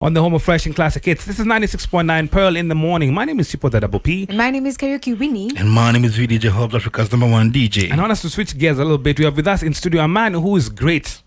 On the home of fresh and classic hits. This is 96.9 Pearl in the morning. My name is Chipo the Double P. And my name is Karaoke Winnie. And my name is VDJ Hobbs, Africa's #1 DJ. And I want us to switch gears a little bit. We have with us in studio a man who is great.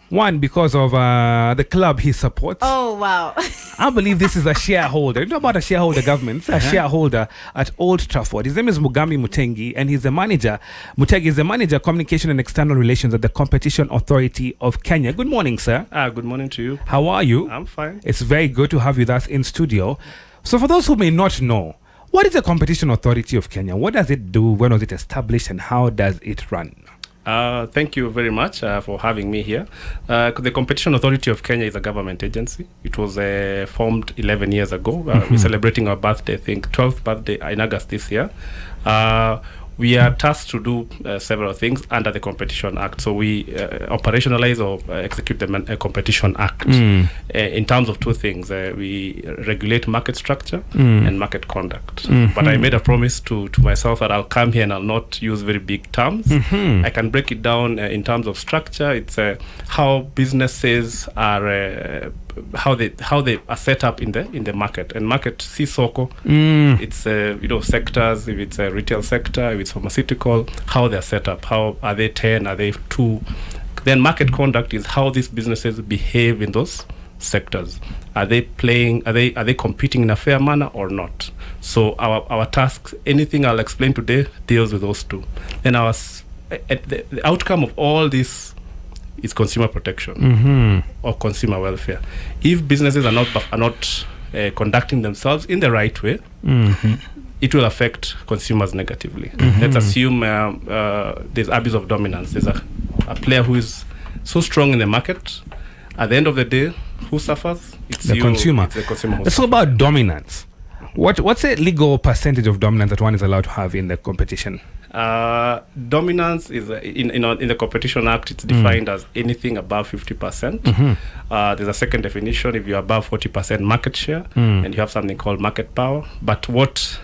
One, because of the club he supports. Oh, wow. I believe this is a shareholder. You know about a shareholder government? It's a shareholder at Old Trafford. His name is Mugambi Mutegi, and he's the manager. Mutegi is the manager of communication and external relations at the Competition Authority of Kenya. Good morning, sir. Good morning to you. How are you? I'm fine. It's very good to have you with us in studio. So for those who may not know, what is the Competition Authority of Kenya? What does it do? When was it established? And how does it run? Thank you very much for having me here. The Competition Authority of Kenya is a government agency. It was formed 11 years ago. We're celebrating our birthday, I think, 12th birthday in August this year. We are tasked to do several things under the Competition Act. So we operationalize or execute the Competition Act in terms of two things. We regulate market structure and market conduct. But I made a promise to myself that I'll come here and I'll not use very big terms. I can break it down in terms of structure. It's how businesses are how they are set up in the market. And market si soko, it's sectors. If it's a retail sector, if it's pharmaceutical, how they're set up. How are they 10? Are they 2? Then market conduct is how these businesses behave in those sectors. Are they playing? Are they competing in a fair manner or not? So our tasks, anything I'll explain today, deals with those two. Then the outcome of all this is consumer protection or consumer welfare. If businesses are not conducting themselves in the right way, it will affect consumers negatively. Let's assume there's abuse of dominance. There's a player who is so strong in the market. At the end of the day, who suffers? It's the consumer. It's the consumer. It's all about dominance. What's the legal percentage of dominance that one is allowed to have in the competition? Dominance is in the Competition Act. It's defined as anything above 50%. There's a second definition: if you're above 40% market share, and you have something called market power. But what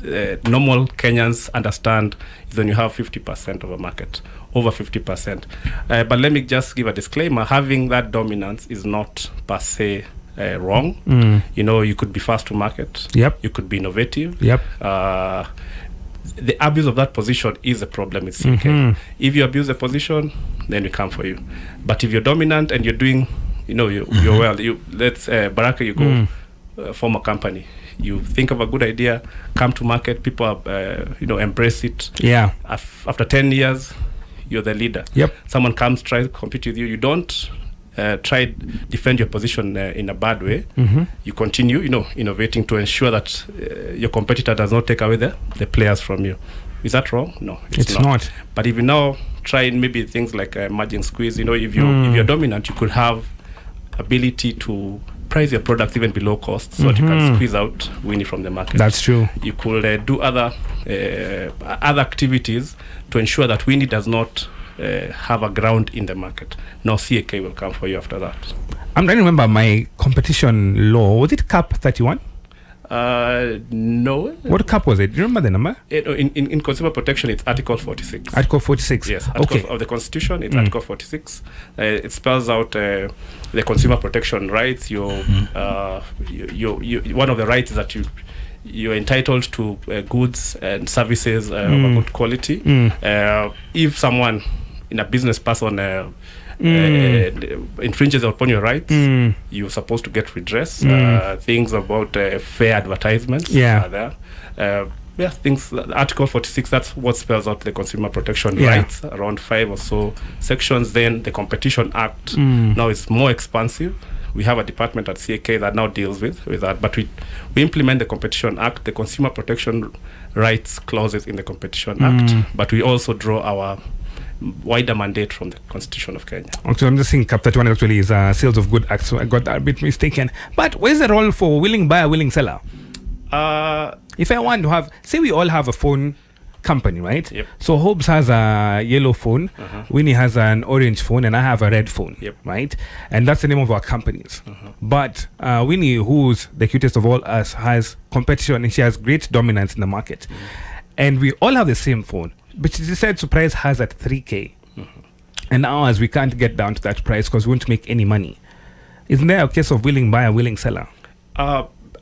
normal Kenyans understand is when you have 50% of a market, over 50%. But let me just give a disclaimer: having that dominance is not per se wrong. You could be fast to market. Yep. You could be innovative. Yep. The abuse of that position is a problem with CK. If you abuse the position, then we come for you. But if you're dominant and you're doing, you're well. Let's Baraka, you go form a company. You think of a good idea, come to market. People, embrace it. Yeah. After 10 years, you're the leader. Yep. Someone comes, tries to compete with you. You don't try defend your position in a bad way. You continue, innovating to ensure that your competitor does not take away the players from you. Is that wrong? No, it's not. But if you now try maybe things like margin squeeze, if you're dominant, you could have ability to price your products even below cost, so that you can squeeze out Winnie from the market. That's true. You could do other activities to ensure that Winnie does not have a ground in the market. Now CAK will come for you after that. I'm trying to remember my competition law. Was it Cap 31? No. What cap was it? Do you remember the number? In consumer protection, it's Article 46. Article 46? Yes. Article of the Constitution, it's Article 46. It spells out the consumer protection rights. One of the rights is that you're entitled to goods and services of a good quality. If someone in a business person infringes upon your rights, you're supposed to get redress. Things about fair advertisements are there. Things. Article 46, that's what spells out the consumer protection rights, around 5 or so sections. Then the Competition Act now is more expansive. We have a department at CAK that now deals with that, but we implement the Competition Act, the consumer protection rights clauses in the Competition Act, but we also draw our wider mandate from the Constitution of Kenya. Okay, I'm just saying Cap 31 actually is sales of good acts, so I got that a bit mistaken. But where's the role for willing buyer, willing seller? If I want to have, say we all have a phone company, right? Yep. So Hobbs has a yellow phone, Winnie has an orange phone, and I have a red phone, right? And that's the name of our companies. But Winnie, who's the cutest of all us, has competition and she has great dominance in the market. And we all have the same phone, but she decided to price hers at 3K. And ours, we can't get down to that price because we won't make any money. Isn't there a case of willing buyer, willing seller?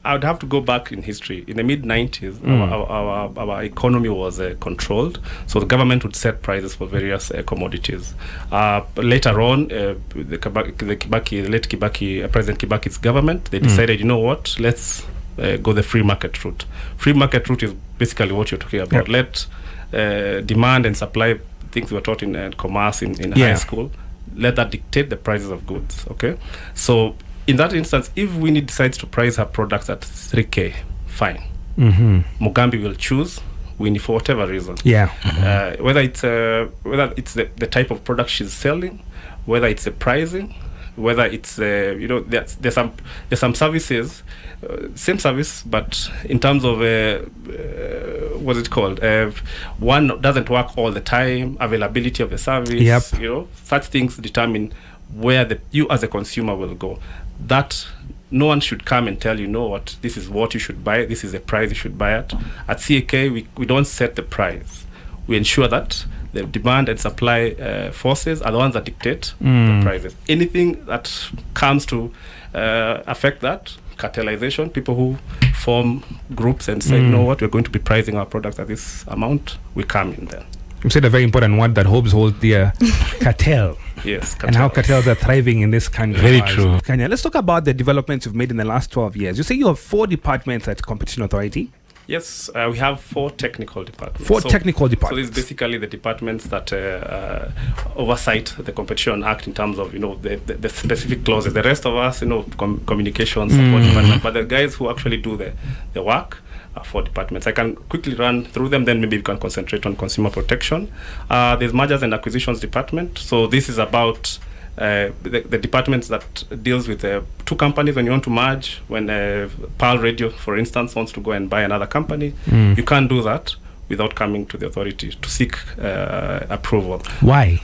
I would have to go back in history. In the mid-90s, our economy was controlled, so the government would set prices for various commodities. Later on, the late President Kibaki's government, they decided, you know what, let's go the free market route. Free market route is basically what you're talking about. Let demand and supply, things we were taught in commerce in high school, let that dictate the prices of goods. Okay, so in that instance, if Winnie decides to price her products at 3K, fine. Mugambi will choose Winnie for whatever reason. Whether it's the type of product she's selling, whether it's the pricing, whether it's there's some services, same service, but in terms of what's it called? One doesn't work all the time. Availability of the service. Such things determine where you as a consumer will go. That no one should come and tell you, know what, this is what you should buy, this is the price you should buy at. At CAK, we don't set the price. We ensure that the demand and supply forces are the ones that dictate the prices. Anything that comes to affect that, cartelization, people who form groups and say, you know what, we're going to be pricing our products at this amount, we come in there. You said a very important word that Hobbes holds dear, cartel. Yes, cartel. And how cartels are thriving in this country. Very true. Kenya, let's talk about the developments you've made in the last 12 years. You say you have 4 departments at Competition Authority? Yes, we have 4 technical departments. Technical departments. So it's basically the departments that oversight the Competition Act in terms of, the specific clauses. The rest of us, communications, support department. But the guys who actually do the work are 4 departments. I can quickly run through them, then maybe we can concentrate on consumer protection. There's mergers and acquisitions department. So this is about the departments that deals with 2 companies when you want to merge. When Pearl Radio, for instance, wants to go and buy another company, you can't do that without coming to the authority to seek approval. Why?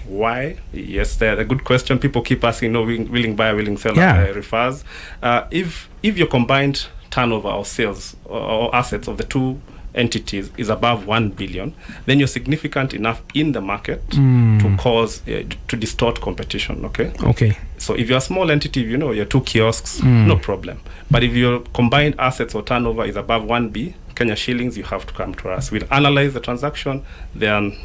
Yes, a good question. People keep asking, willing buyer, willing seller refers. If your combined turnover or sales or assets of the 2 entities is above 1 billion, then you're significant enough in the market to cause to distort competition. Okay. So if you're a small entity, you're 2 kiosks, no problem. But if your combined assets or turnover is above 1B Kenya shillings, you have to come to us. We'll analyze the transaction. Then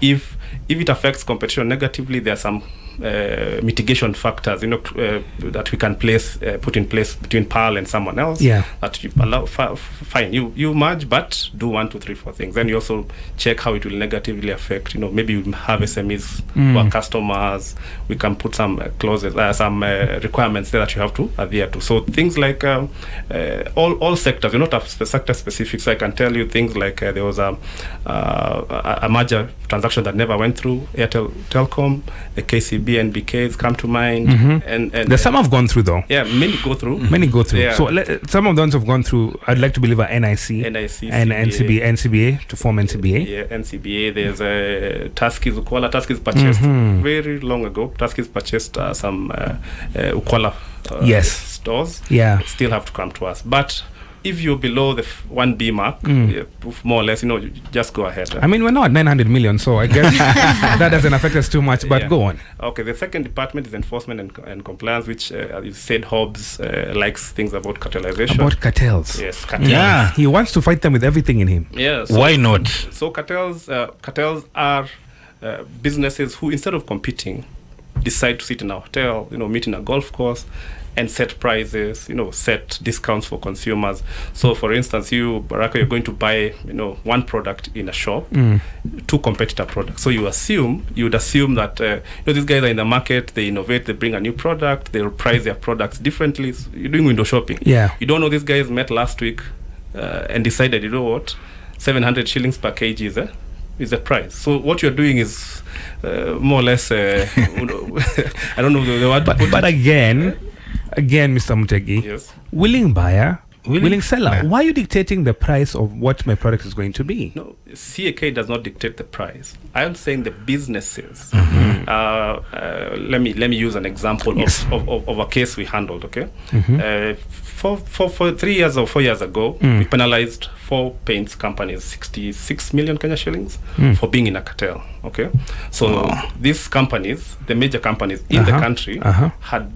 if it affects competition negatively, there are some mitigation factors, that we can put in place between Pearl and someone else. That you allow. Fine, you merge, but do 1, 2, 3, 4 things. Then you also check how it will negatively affect. Maybe you have SMEs who are customers. We can put some clauses, some requirements there that you have to adhere to. So things like all sectors. You're not a sector specific. So I can tell you things like there was a merger transaction that never went through. Airtel Telecom, the KCB and BKs come to mind, and there's some have gone through though. Many go through. Yeah. So some of those have gone through. I'd like to believe are NIC and NCBA to form NCBA. NCBA. There's Tuskys, Ukwala. Tuskys purchased very long ago. Tuskys purchased some Ukwala stores. Still have to come to us, but if you're below the 1B mark, more or less, just go ahead. I mean, we're not 900 million, so I guess that doesn't affect us too much, but go on. Okay, the second department is enforcement and compliance, which, as you said, Hobbes likes things about cartelization. About cartels. Yes, cartels. Yeah, he wants to fight them with everything in him. Yeah. Why not? So cartels are businesses who, instead of competing, decide to sit in a hotel, meet in a golf course, and set prices, set discounts for consumers. So, for instance, you, Baraka, you're going to buy, one product in a shop, 2 competitor products. So you would assume that, these guys are in the market, they innovate, they bring a new product, they'll price their products differently. So you're doing window shopping. You don't know these guys met last week and decided, 700 shillings per kg is the price. So what you're doing is more or less, I don't know the word. But again, Mr. Mutegi, willing buyer, willing seller. Why are you dictating the price of what my product is going to be? No, CAK does not dictate the price. I am saying the businesses. Let me use an example of a case we handled. Okay, for 3 years or 4 years ago, we penalized 4 paints companies 66 million Kenya shillings for being in a cartel. Okay, so these companies, the major companies in the country, had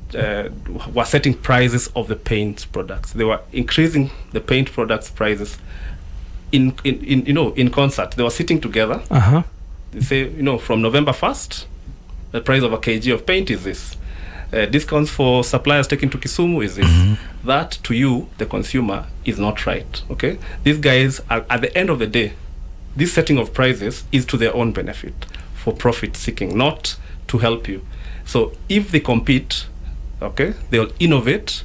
were setting prices of the paint products. They were increasing the paint products prices in concert. They were sitting together. They say, from November 1st, the price of a kg of paint is this. Discounts for suppliers taken to Kisumu is this. That, to you, the consumer, is not right. Okay, these guys are, at the end of the day, this setting of prices is to their own benefit, for profit seeking, not to help you. So if they compete, okay, they'll innovate.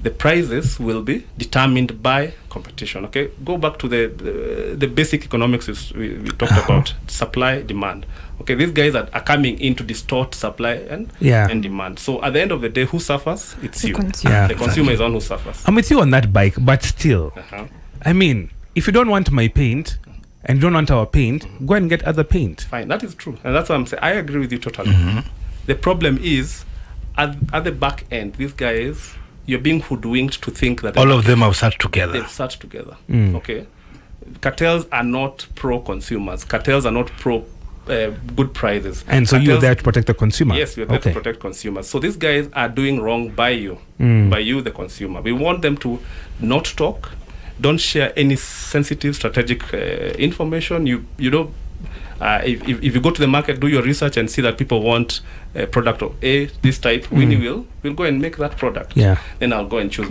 The prices will be determined by competition. Okay, go back to the basic economics we talked about, supply, demand. Okay, these guys are coming in to distort supply and demand. So at the end of the day, who suffers? It's The you. consumer. The consumer is the one who suffers. I'm with you on that bike, but still, I mean, if you don't want my paint and you don't want our paint, go and get other paint. Fine, that is true, and that's what I'm saying. I agree with you totally. The problem is at the back end, these guys, you're being hoodwinked to think that All of them have sat together. they've sat together. Okay, cartels are not pro consumers. Cartels are not pro good prices. And so you're Cartels- there to protect the consumer. Yes, we're there to protect consumers. So these guys are doing wrong by you, the consumer. We want them to not talk, don't share any sensitive strategic information. If you go to the market, do your research and see that people want a product of this type, Winnie will go and make that product. Yeah. Then I'll go and choose.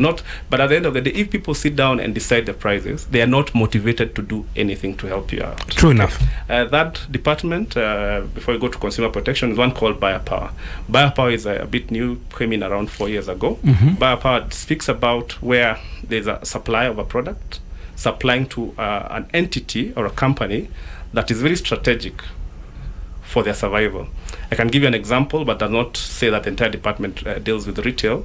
But at the end of the day, if people sit down and decide the prices, they are not motivated to do anything to help you out. True enough. That department, before we go to consumer protection, is one called Buyer Power. Buyer Power is a bit new, came in around 4 years ago. Buyer Power speaks about where there's a supply of a product, supplying to an entity or a company that is very strategic for their survival. I can give you an example, but does not say that the entire department deals with retail.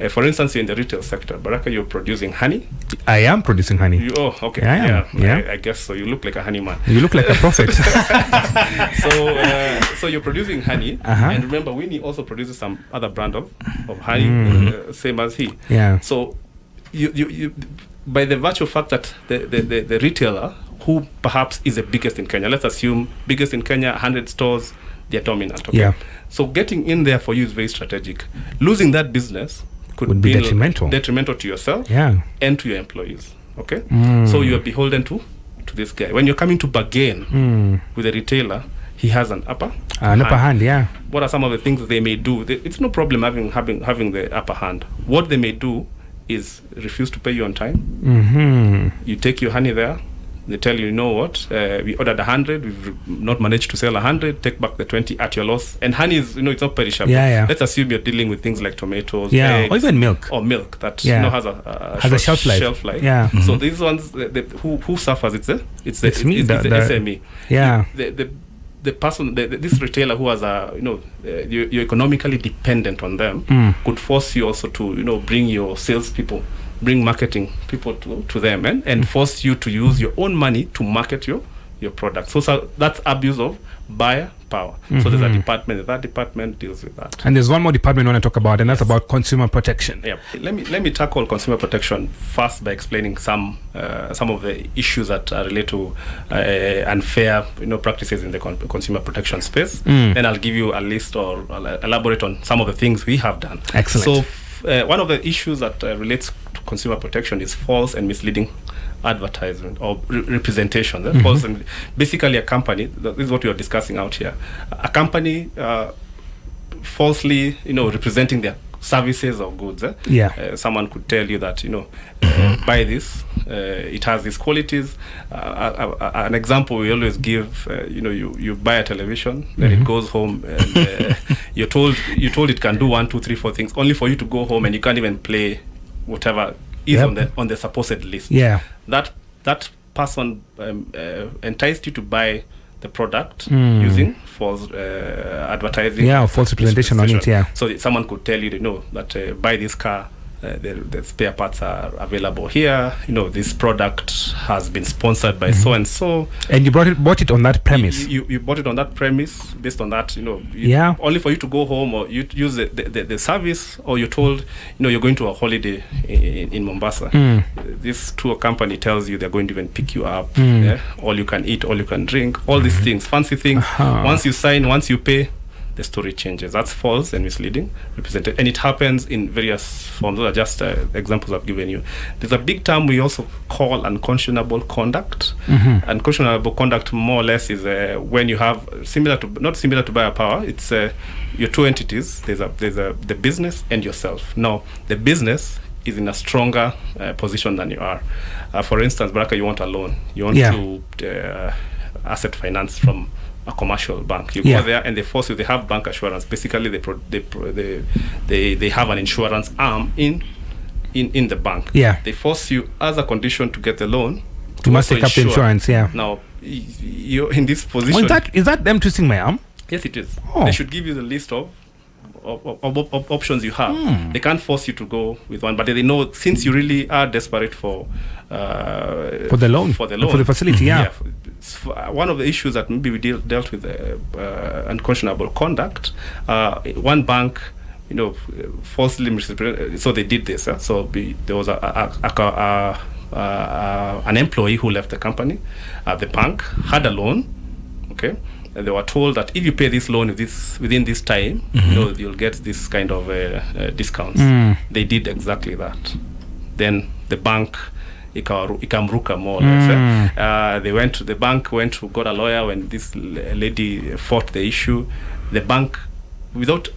For instance, you're in the retail sector. Baraka, you're producing honey. I am producing honey. Okay. I am, yeah. I guess so. You look like a honey man. You look like a prophet. So you're producing honey, and remember, Winnie also produces some other brand of honey, same as he. Yeah. So you by the virtue of fact that the retailer, who perhaps is the biggest in Kenya, let's assume biggest in Kenya, 100 stores, they're dominant. Okay. Yeah. So getting in there for you is very strategic. Losing that business Would be detrimental. Detrimental to yourself Yeah. and to your employees. Okay. So you are beholden to this guy. When you're coming to bargain with a retailer, he has an upper hand. Yeah. What are some of the things that they may do? It's no problem having the upper hand. What they may do is refuse to pay you on time. You take your honey there. They tell you, what? We ordered 100. We've not managed to sell 100. Take back the 20 at your loss. And honey is, it's not perishable. Yeah. Let's assume you're dealing with things like tomatoes, Yeah. eggs, Or even milk. or milk that has a Has a short shelf life. Yeah. Mhm. So these ones, who suffers? It's me, the SME. Yeah. The person, this retailer who has you're economically dependent on them, could force you also to bring your salespeople, bring marketing people to them, and force you to use your own money to market your product. So that's abuse of buyer power. So there's a department. That department deals with that. And there's one more department I want to talk about, and that's about consumer protection. Yeah. Let me tackle consumer protection first by explaining some of the issues that relate to unfair practices in the consumer protection space. Then I'll give you a list, or I'll elaborate on some of the things we have done. Excellent. So one of the issues that relates to consumer protection is false and misleading advertisement or representation. False and basically a company. This is what we are discussing out here. A company falsely, representing their services or goods. Someone could tell you that buy this. It has these qualities. An example we always give. You buy a television, then it goes home, and you're told it can do 1, 2, 3, 4 things, only for you to go home and you can't even play whatever is on the supposed list. Yeah. That person enticed you to buy the product using false advertising. Yeah, false representation on it. Yeah. So someone could tell you, that buy this car. The spare parts are available here. This product has been sponsored by so and so. And you bought it on that premise. You bought it on that premise, based on that. Only for you to go home, or you use the service, or you're told, you're going to a holiday in Mombasa. this tour company tells you they're going to even pick you up, yeah? All you can eat, all you can drink, all these things, fancy things. Once you sign, once you pay, the story changes. That's false and misleading, represented, and it happens in various forms. Those are just examples I've given you. There's a big term we also call unconscionable conduct. Unconscionable conduct, more or less, is when you have not similar to buyer power. It's your two entities. There's the business and yourself. Now, the business is in a stronger position than you are. For instance, Baraka, you want a loan. You want to asset finance from a commercial bank. You go there and they force you. They have bank assurance. Basically, they have an insurance arm in the bank. Yeah. They force you as a condition to get the loan. You must take up the insurance. Yeah. Now, you're in this position. Is that them twisting my arm? Yes, it is. They should give you the list of options you have. They can't force you to go with one, but they know, since you really are desperate for the loan, for the facility. One of the issues that maybe we dealt with unconscionable conduct, one bank, falsely misrepresented. So they did this. So there was an employee who left the company. The bank had a loan. Okay. And they were told that if you pay this loan within this time, you'll get this kind of discounts. They did exactly that. Then the bank ikamruka more or less. The bank got a lawyer. When this lady fought the issue, the bank, without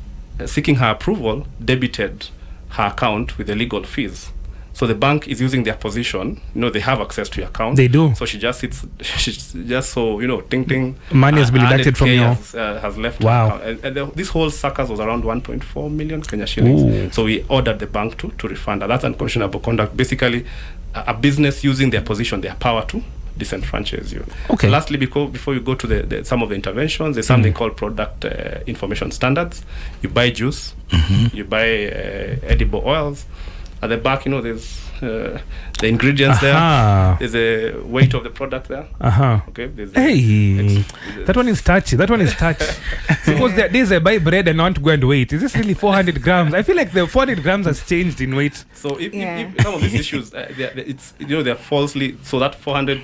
seeking her approval, debited her account with the legal fees. So the bank is using their position. They have access to your account. They do. So she just sits. She's just so ting ting. Money has been deducted from you. Has left. Wow. And this whole circus was around 1.4 million Kenya shillings. Ooh. So we ordered the bank to refund her. That's unconscionable conduct. Basically, a business using their position, their power to disenfranchise you. Okay. Lastly, before you go to some of the interventions, there's something called product information standards. You buy juice, you buy edible oils. At the back, there's the ingredients there. There's a weight of the product there. Okay. That one is touchy. Because there's a buy bread and want to go and wait. Is this really 400 grams? I feel like the 400 grams has changed in weight. So if some of these issues, they're falsely. So that 400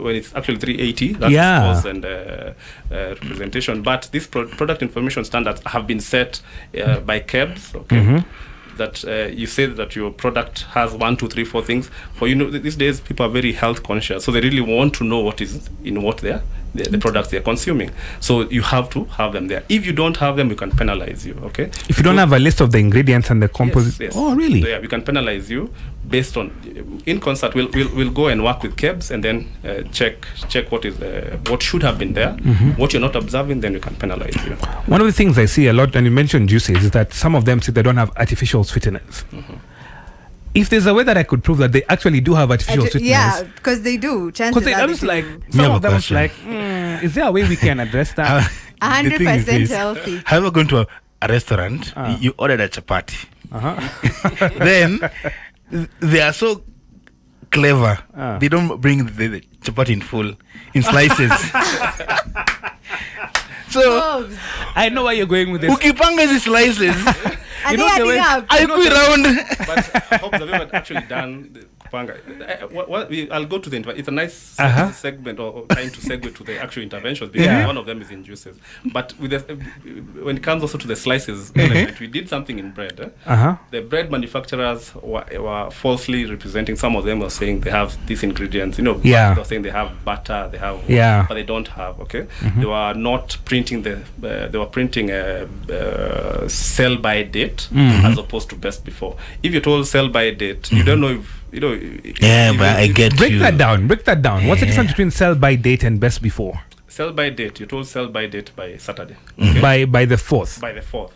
when it's actually 380. That's false and representation. But these product information standards have been set by KEBS. Okay. That you say that your product has 1, 2, 3, 4 things. For these days people are very health conscious, so they really want to know what is in what the products they're consuming. So you have to have them there. If you don't have them, we can penalize you. Okay. If you don't have a list of the ingredients and the composite. Yes. Oh, really? So, we can penalize you based on. In concert, we'll go and work with KEBS and then check what should have been there. What you're not observing, then we can penalize you. One of the things I see a lot, and you mentioned juices, is that some of them say they don't have artificial sweeteners. If there's a way that I could prove that they actually do have artificial sweeteners, yeah, because they do. Chances are Because some of them is like, is there a way we can address that? 100% healthy. Have you gone to a restaurant? You ordered a chapati. Then they are so clever. They don't bring the chapati in full, in slices. So I know where you're going with this. ukipanga hizi slices Are they adding up? haikui round. But I hope the women actually done the kupanga. I'll go to it's a nice segment or time to segue to the actual interventions, because one of them is in juices. But with when it comes also to the slices, we did something in bread. The bread manufacturers were falsely representing. Some of them were saying they have these ingredients. They were saying they have butter, they have, but they don't have. Okay, they were not printing they were printing a sell by date as opposed to best before. If you're told sell by date, you don't know if but I get break you. that down. What's the difference between sell by date and best before? Sell by date, you're told sell by date by Saturday. Okay? By the 4th. By the 4th.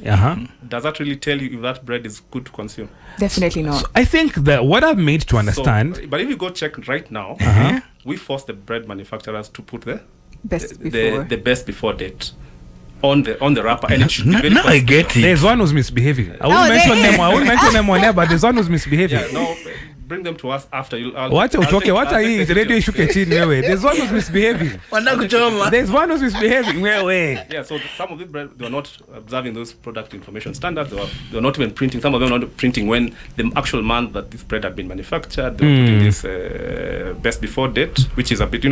Does that really tell you if that bread is good to consume? Definitely not. So I think that what I've made to understand. But if you go check right now, we force the bread manufacturers to put the best before date on the wrapper, and it should be very no, I get it. There's one who's misbehaving. I won't mention them. But there's one who's misbehaving. bring them to us after. What are talking? What are you? Radio shuke chini wewe. There's one who's misbehaving. There's one who's misbehaving. Wewe. Yeah, so some of these bread, they were not observing those product information standards. They were not even printing. Some of them were not printing when the actual month that this bread had been manufactured. They were putting this best before date, which is a bit,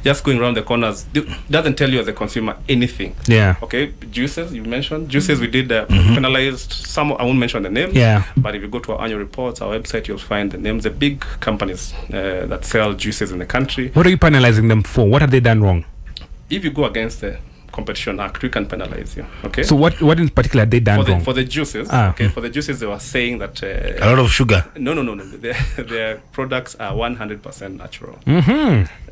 just going around the corners. Doesn't tell you as a consumer anything. Yeah. Okay. Juices, you mentioned. Juices, we did penalized some. I won't mention the name. Yeah. But if you go to our annual reports, our website, you'll find the names. The big companies that sell juices in the country. What are you penalizing them for? What have they done wrong? If you go against the Competition Act, we can penalize you. Okay. So what in particular have they done wrong? For the juices, for the juices, they were saying that a lot of sugar. No. Their products are 100% natural.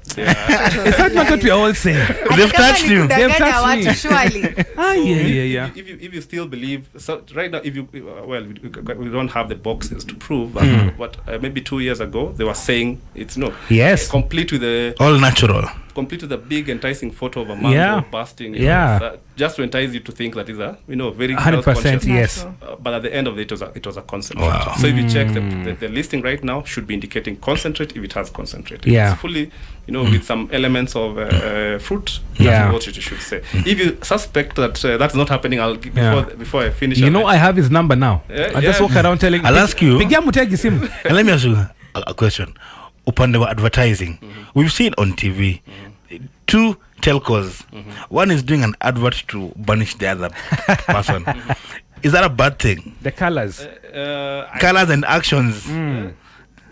Is that not what we are all saying? They've touched you. They've touched me. Surely. Yeah. If you still believe, so right now, if you we don't have the boxes to prove, but maybe 2 years ago they were saying it's complete with the all natural. Complete with a big enticing photo of a mango busting. Just to entice you to think that is a very 100%. Yes. But at the end of it, it was a concentrate. Wow. So if you check the listing right now, should be indicating concentrate if it has concentrate. Yeah. It's fully, with some elements of fruit. That's what you should say. If you suspect that that's not happening, I'll before I finish. I have his number now. I just walk around telling. I'll ask you. Pigia Mutegi simu. And let me ask you a question. Upande wa advertising, we've seen on TV 2 telcos. One is doing an advert to banish the other person. Is that a bad thing? The colors. Colors and actions.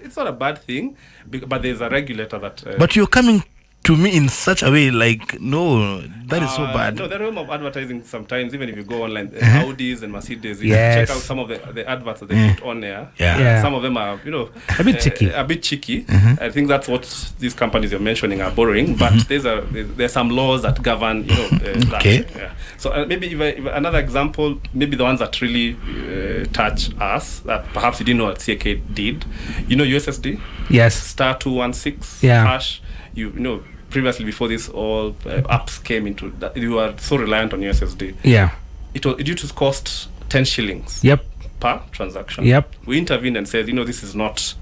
It's not a bad thing, but there's a regulator that. But you're coming to me in such a way like, no, that is so bad. No, the realm of advertising sometimes, even if you go online, Audis and Mercedes, you check out some of the adverts that they put on there. Some of them are, a bit cheeky. I think that's what these companies you're mentioning are borrowing, but there's some laws that govern, okay. That. Yeah. So maybe if another example, maybe the ones that really touch us, that perhaps you didn't know what CAK did. USSD? Yes. *216 hash. Previously, before this, all apps came into that, you were so reliant on USSD. Yeah. It used to cost 10 shillings. Yep. Per transaction. Yep. We intervened and said, this is not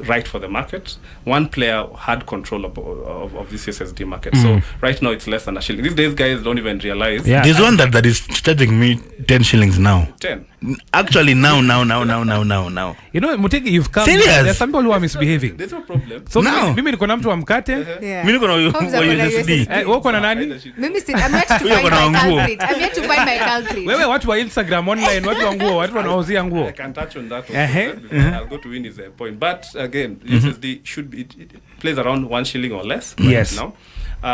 right for the market. One player had control of this USSD market. So right now it's less than a shilling. These days, guys don't even realize. Yeah. There's one that is charging me 10 shillings now. 10. Actually, now. Mutegi, you've come. Serious? There's some people who are misbehaving. There's no problem. So now. Mimi niko na mtu wa mkate. Mimi niko na USSD. Wako na nani? Mimi I'm yet to find my culprit. I'm yet to find my culprit. Wewe watu wa Instagram online, watu wa nguo, watu wanauzia nguo. I can touch on that also. I'll go to Winnie's point. But again, USSD should be, it plays around 1 shilling or less right now.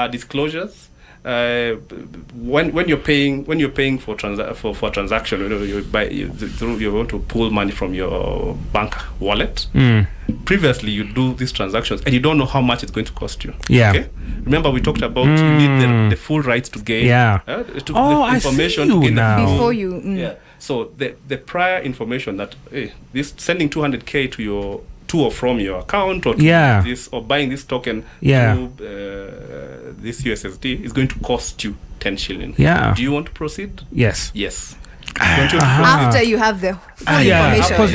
Disclosures. When you're paying for a transaction, you want to pull money from your bank wallet. Previously, you do these transactions and you don't know how much it's going to cost you. Yeah. Okay. Remember, we talked about you need the full rights to gain. Yeah. The information to gain now. Before you. Yeah. So the prior information that this sending 200k to or from your account or this or buying this token through this USSD is going to cost you 10 shillings. Yeah. Do you want to proceed? Yes. After you have the full information. Because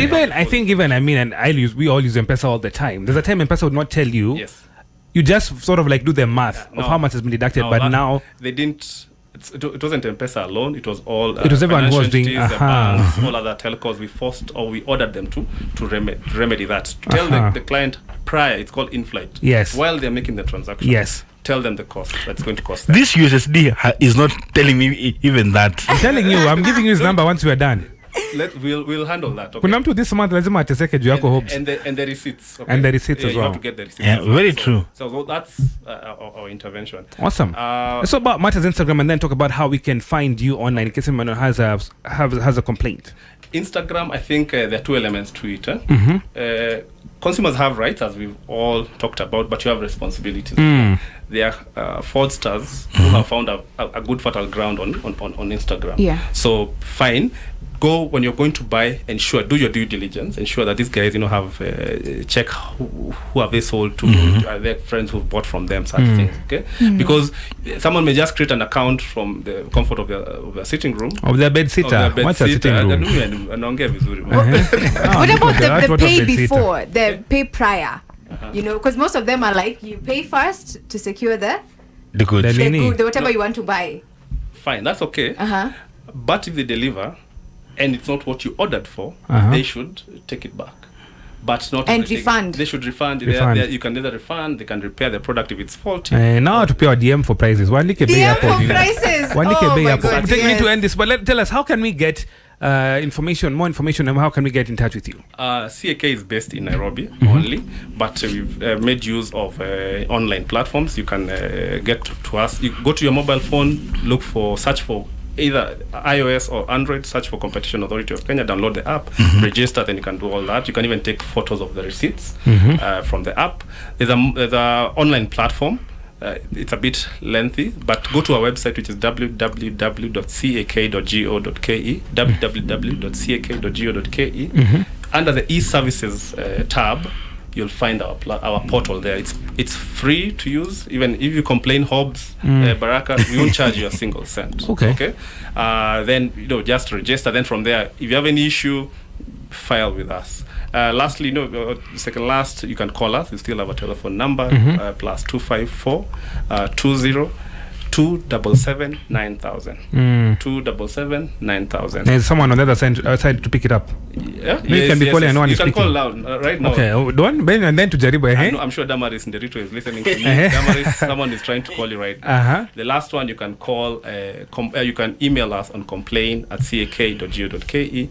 we all use M-Pesa all the time. There's a time M-Pesa would not tell you. Yes. You just sort of like do the math of how much has been deducted, but now they didn't. It wasn't M-Pesa alone. It was all. It was everyone who was doing. Banks, all other telcos. We forced or we ordered them to remedy that. To tell the client prior. It's called in-flight. Yes. While they're making the transaction. Yes. Tell them the cost that's going to cost them. This USSD is not telling me even that. I'm telling you. I'm giving you his number once we are done. We'll handle that. Okay? Kuna mtu this month lazima ateseke juu yako hopes. And the receipts. Okay? And the receipts as well. You have to get the receipts. Yeah, very true. So that's our intervention. Awesome. Let's talk about Matters Instagram and then talk about how we can find you online in case someone has a complaint. Instagram, I think there are 2 elements to it. Consumers have rights, as we've all talked about, but you have responsibilities. they are fraudsters who have found a good fertile ground on Instagram. Yeah. So fine. Go when you're going to buy. Ensure, do your due diligence. Ensure that these guys, have check who have they sold to. Are their friends who've bought from them, such things. Okay, because someone may just create an account from the comfort of their sitting room, of their bed sitter. What's a sitting room? What about the pay before, the pay prior? Because most of them are like you pay first to secure the goods, the whatever you want to buy. Fine, that's okay. But if they deliver and it's not what you ordered for, they should take it back. But not and everything. Refund. They should refund. You can either refund, they can repair the product if it's faulty. Now to pay our DM for prices. One DM for prices. One God, we need to end this, but tell us, how can we get more information, and how can we get in touch with you? CAK is based in Nairobi only, but we've made use of online platforms. You can get to us. You go to your mobile phone, search for either iOS or Android, search for Competition Authority of Kenya, download the app, register, then you can do all that. You can even take photos of the receipts from the app. There's a online platform. It's a bit lengthy, but go to our website, which is www.cak.go.ke, www.cak.go.ke. Under the e-services tab, you'll find our portal there. It's free to use. Even if you complain, Hobbs, Baraka, we won't charge you a single cent. Okay. Then just register. Then from there, if you have any issue, file with us. Lastly, second last, you can call us. We still have a telephone number, plus 254 20 277 9000. 277 9000. There's someone on the other side to pick it up. Yeah, you can be calling and no one is speaking. You can call loud right now. Okay, don't and then to Jaribu. I'm sure Damaris Nderito is listening to me. Damaris, someone is trying to call you right now. The last one you can call, you can email us on complain@cak.go.ke.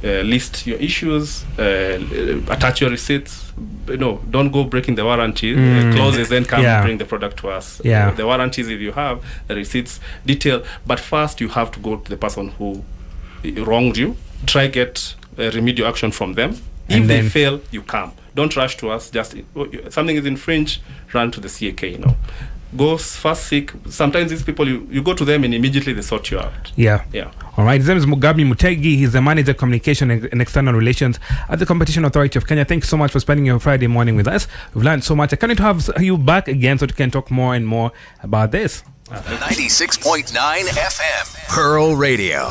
List your issues, attach your receipts. Don't go breaking the warranty clauses, then come bring the product to us. The warranties, if you have the receipts, detail. But first, you have to go to the person who wronged you. Try get remedial action from them. If they fail, you come. Don't rush to us. Just something is infringed, run to the CAK. Go first seek. Sometimes these people, you go to them and immediately they sort you out. Yeah. All right. His name is Mugambi Mutegi. He's the manager of communication and external relations at the Competition Authority of Kenya. Thanks so much for spending your Friday morning with us. We've learned so much. I can't wait to have you back again so we can talk more and more about this. 96.9 FM, Pearl Radio.